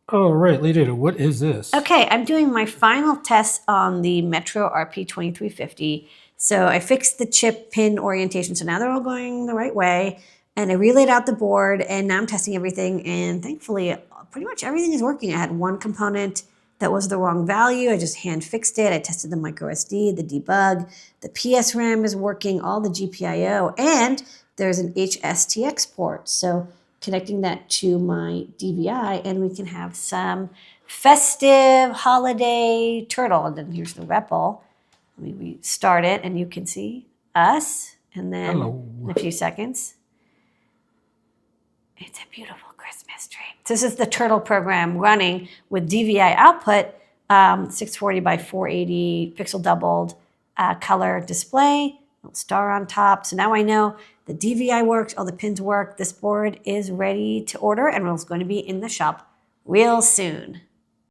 Oh, right, Leader, what is this? Okay, I'm doing my final test on the Metro RP2350. So I fixed the chip pin orientation. So now they're all going the right way. And I relayed out the board and now I'm testing everything. And thankfully, pretty much everything is working. I had one component that was the wrong value. I just hand fixed it. I tested the micro SD, the debug, the PSRAM is working, all the GPIO, and there's an HSTX port. So connecting that to my DVI and we can have some festive holiday turtle. And then here's the REPL. Let me restart it and you can see us. And then Hello. in a few seconds, it's a beautiful Christmas tree. So this is the turtle program running with DVI output, 640 by 480 pixel doubled color display, little star on top. So now I know the DVI works, all the pins work. This board is ready to order and it's going to be in the shop real soon.